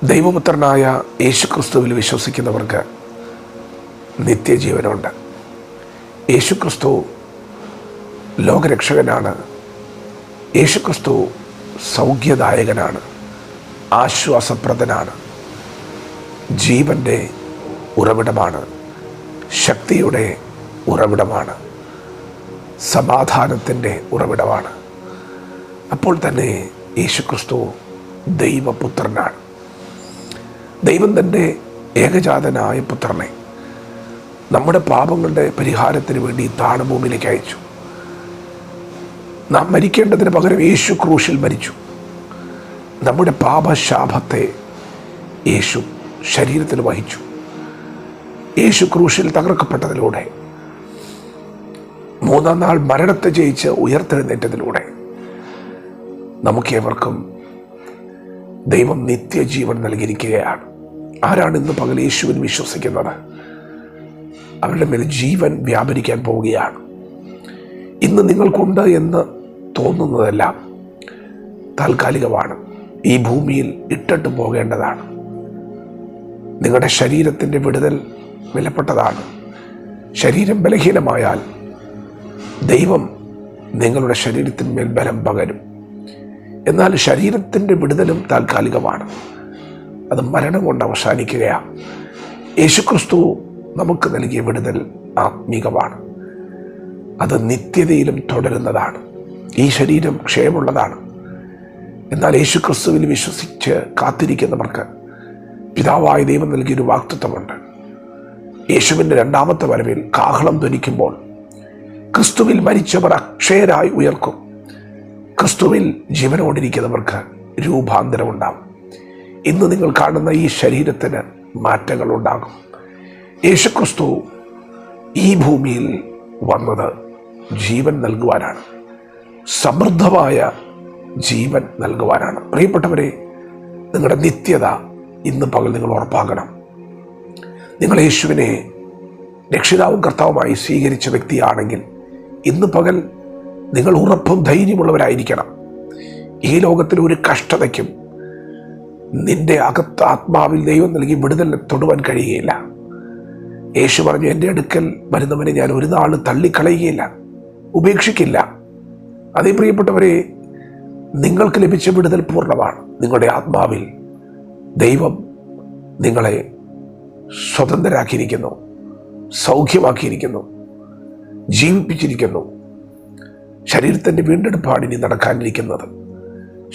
ദൈവപുത്രനായ യേശുക്രിസ്തുവിൽ വിശ്വസിക്കുന്നവർക്ക് നിത്യജീവനുണ്ട്. യേശുക്രിസ്തു ലോകരക്ഷകനാണ്. യേശുക്രിസ്തു സൗഖ്യദായകനാണ്, ആശ്വാസപ്രദനാണ്, ജീവൻ്റെ ഉറവിടമാണ്, ശക്തിയുടെ ഉറവിടമാണ്, സമാധാനത്തിൻ്റെ ഉറവിടമാണ്. അപ്പോൾ തന്നെ യേശുക്രിസ്തു ദൈവപുത്രനാണ്. ദൈവം തൻ്റെ ഏകജാതനായ പുത്രനെ നമ്മുടെ പാപങ്ങളുടെ പരിഹാരത്തിന് വേണ്ടി താണഭൂമിയിലേക്ക് അയച്ചു. നാം മരിക്കേണ്ടതിന് പകരം യേശു ക്രൂശിൽ മരിച്ചു. നമ്മുടെ പാപശാപത്തെ യേശു ശരീരത്തിൽ വഹിച്ചു. യേശു ക്രൂശിൽ തകർക്കപ്പെട്ടതിലൂടെ, മൂന്നാം നാൾ മരണത്തെ ജയിച്ച് ഉയർത്തെഴുന്നേറ്റതിലൂടെ നമുക്കേവർക്കും ദൈവം നിത്യജീവൻ നൽകിയിരിക്കുകയാണ്. ആരാണ് ഇന്ന് പകൽ യേശുവിൽ വിശ്വസിക്കുന്നത്? അവരുടെ മേൽ ജീവൻ വ്യാപരിക്കാൻ പോവുകയാണ്. ഇന്ന് നിങ്ങൾക്കുണ്ട് എന്ന് തോന്നുന്നതെല്ലാം താൽക്കാലികമാണ്. ഈ ഭൂമിയിൽ ഇട്ടിട്ട് പോകേണ്ടതാണ്. നിങ്ങളുടെ ശരീരത്തിൻ്റെ വിടുതൽ വിലപ്പെട്ടതാണ്. ശരീരം ബലഹീനമായാൽ ദൈവം നിങ്ങളുടെ ശരീരത്തിന്മേൽ ബലം പകരും. എന്നാൽ ശരീരത്തിൻ്റെ വിടുതലും താൽക്കാലികമാണ്. അത് മരണം കൊണ്ട് അവസാനിക്കുകയാണ്. യേശുക്രിസ്തു നമുക്ക് നൽകിയ വിടുതൽ ആത്മീകമാണ്. അത് നിത്യതയിലും തുടരുന്നതാണ്. ഈ ശരീരം ക്ഷയമുള്ളതാണ്. എന്നാൽ യേശുക്രിസ്തുവിൽ വിശ്വസിച്ച് കാത്തിരിക്കുന്നവർക്ക് പിതാവായ ദൈവം നൽകിയൊരു വാഗ്ദത്തമുണ്ട്. യേശുവിൻ്റെ രണ്ടാമത്തെ വരവിൽ കാഹളം ധ്വനിക്കുമ്പോൾ ക്രിസ്തുവിൽ മരിച്ചവർ അക്ഷയരായി ഉയർക്കും. ക്രിസ്തുവിൽ ജീവനോടിരിക്കുന്നവർക്ക് രൂപാന്തരം ഉണ്ടാകും. ഇന്ന് നിങ്ങൾ കാണുന്ന ഈ ശരീരത്തിന് മാറ്റങ്ങൾ ഉണ്ടാകും. യേശുക്രിസ്തു ഈ ഭൂമിയിൽ വന്നത് ജീവൻ നൽകുവാനാണ്, സമൃദ്ധമായ ജീവൻ നൽകുവാനാണ്. പ്രിയപ്പെട്ടവരെ, നിങ്ങളുടെ നിത്യത ഇന്ന് പകൽ നിങ്ങൾ ഉറപ്പാക്കണം. നിങ്ങൾ യേശുവിനെ രക്ഷിതാവും കർത്താവുമായി സ്വീകരിച്ച വ്യക്തിയാണെങ്കിൽ ഇന്ന് പകൽ നിങ്ങൾ ഉറപ്പും ധൈര്യമുള്ളവരായിരിക്കണം. ഈ ലോകത്തിൽ ഒരു കഷ്ടതയ്ക്കും നിന്റെ അകത്ത് ആത്മാവിൽ ദൈവം നൽകി വിടുതൽ തൊടുവാൻ കഴിയുകയില്ല. യേശു പറഞ്ഞു, എൻ്റെ അടുക്കൽ വരുന്നവനെ ഞാൻ ഒരു നാൾ തള്ളിക്കളയുകയില്ല, ഉപേക്ഷിക്കില്ല. അതേ പ്രിയപ്പെട്ടവരെ, നിങ്ങൾക്ക് ലഭിച്ച വിടുതൽ പൂർണ്ണമാണ്. നിങ്ങളുടെ ആത്മാവിൽ ദൈവം നിങ്ങളെ സ്വതന്ത്രരാക്കിയിരിക്കുന്നു, സൗഖ്യമാക്കിയിരിക്കുന്നു, ജീവിപ്പിച്ചിരിക്കുന്നു. ശരീരത്തിൻ്റെ വീണ്ടെടുപ്പാണ് ഇനി നടക്കാനിരിക്കുന്നത്.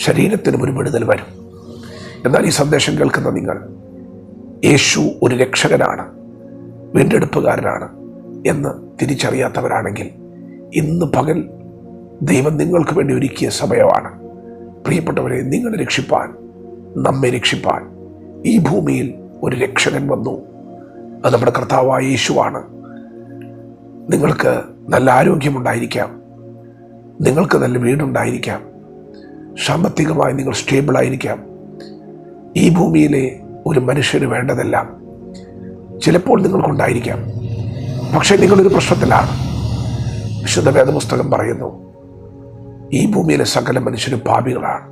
ശരീരത്തിനും ഒരു വിടുതൽ വരും. എന്നാൽ ഈ സന്ദേശം കേൾക്കുന്ന നിങ്ങൾ യേശു ഒരു രക്ഷകനാണ്, വീണ്ടെടുപ്പുകാരനാണ് എന്ന് തിരിച്ചറിയാത്തവരാണെങ്കിൽ ഇന്ന് പകൽ ദൈവം നിങ്ങൾക്ക് വേണ്ടി ഒരുക്കിയ സമയമാണ്. പ്രിയപ്പെട്ടവരെ, നിങ്ങളെ രക്ഷിപ്പാൻ, നമ്മെ രക്ഷിപ്പാൻ ഈ ഭൂമിയിൽ ഒരു രക്ഷകൻ വന്നു. അത് നമ്മുടെ കർത്താവായ യേശുവാണ്. നിങ്ങൾക്ക് നല്ല ആരോഗ്യമുണ്ടായിരിക്കാം, നിങ്ങൾക്ക് നല്ല വീടുണ്ടായിരിക്കാം, സാമ്പത്തികമായി നിങ്ങൾ സ്റ്റേബിളായിരിക്കാം. ഈ ഭൂമിയിലെ ഒരു മനുഷ്യന് വേണ്ടതെല്ലാം ചിലപ്പോൾ നിങ്ങൾക്കുണ്ടായിരിക്കാം. പക്ഷേ നിങ്ങളൊരു പ്രശ്നത്തിലാണ്. വിശുദ്ധ വേദപുസ്തകം പറയുന്നു, ഈ ഭൂമിയിലെ സകല മനുഷ്യരും പാപികളാണ്,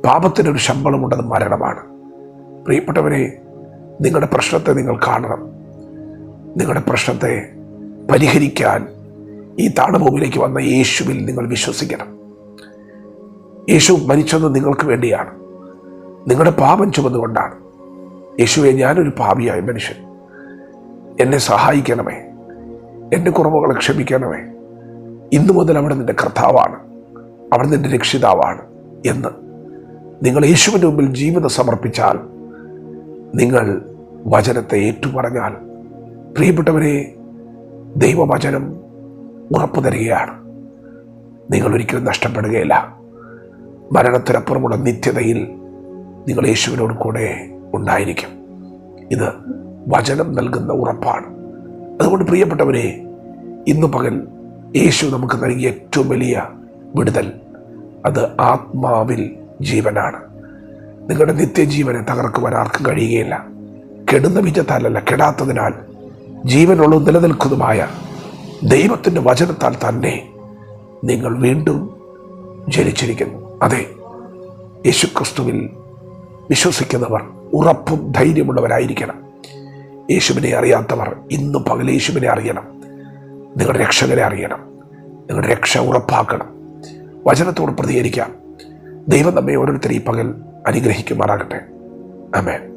പാപത്തിനൊരു ശമ്പളമുണ്ടത് മരണമാണ്. പ്രിയപ്പെട്ടവരെ, നിങ്ങളുടെ പ്രശ്നത്തെ നിങ്ങൾ കാണണം. നിങ്ങളുടെ പ്രശ്നത്തെ പരിഹരിക്കാൻ ഈ താണഭൂമിയിലേക്ക് വന്ന യേശുവിൽ നിങ്ങൾ വിശ്വസിക്കണം. യേശു മരിച്ചത് നിങ്ങൾക്ക് വേണ്ടിയാണ്, നിങ്ങളുടെ പാപം ചുമന്നുകൊണ്ടാണ്. യേശുവെ, ഞാനൊരു പാപിയായ മനുഷ്യൻ, എന്നെ സഹായിക്കണമേ, എൻ്റെ കുറവുകളെ ക്ഷമിക്കണമേ. ഇന്നു മുതൽ അവിടെ നിൻ്റെ കർത്താവാണ്, അവിടെ നിൻ്റെ രക്ഷിതാവാണ് എന്ന് നിങ്ങൾ യേശുവിൻ്റെ മുമ്പിൽ ജീവിതം സമർപ്പിച്ചാൽ, നിങ്ങൾ വചനത്തെ ഏറ്റുപറഞ്ഞാൽ, പ്രിയപ്പെട്ടവരെ, ദൈവവചനം ഉറപ്പു തരികയാണ്. നിങ്ങൾ ഒരിക്കലും നഷ്ടപ്പെടുകയില്ല. മരണത്തിനപ്പുറമുള്ള നിത്യതയിൽ നിങ്ങൾ യേശുവിനോട് കൂടെ ഉണ്ടായിരിക്കും. ഇത് വചനം നൽകുന്ന ഉറപ്പാണ്. അതുകൊണ്ട് പ്രിയപ്പെട്ടവരെ, ഇന്ന് പകൽ യേശു നമുക്ക് നൽകിയ ഏറ്റവും വലിയ വിടുതൽ അത് ആത്മാവിൽ ജീവനാണ്. നിങ്ങളുടെ നിത്യജീവനെ തകർക്കുവാൻ ആർക്കും കഴിയുകയില്ല. കെടുന്ന വിജത്താലല്ല, കെടാത്തതിനാൽ ജീവനുള്ള നിലനിൽക്കുന്നതുമായ ദൈവത്തിൻ്റെ വചനത്താൽ തന്നെ നിങ്ങൾ വീണ്ടും ജനിച്ചിരിക്കുന്നു. അതെ, യേശുക്രിസ്തുവിൽ വിശ്വസിക്കുന്നവർ ഉറപ്പും ധൈര്യമുള്ളവരായിരിക്കണം. യേശുവിനെ അറിയാത്തവർ ഇന്ന് പകൽ യേശുവിനെ അറിയണം. നിങ്ങളുടെ രക്ഷകനെ അറിയണം. നിങ്ങളുടെ രക്ഷ ഉറപ്പാക്കണം. വചനത്തോട് പ്രതികരിക്കാം. ദൈവം നമ്മെ ഓരോരുത്തരെയും പകൽ അനുഗ്രഹിക്കുമാറാകട്ടെ. ആമേൻ.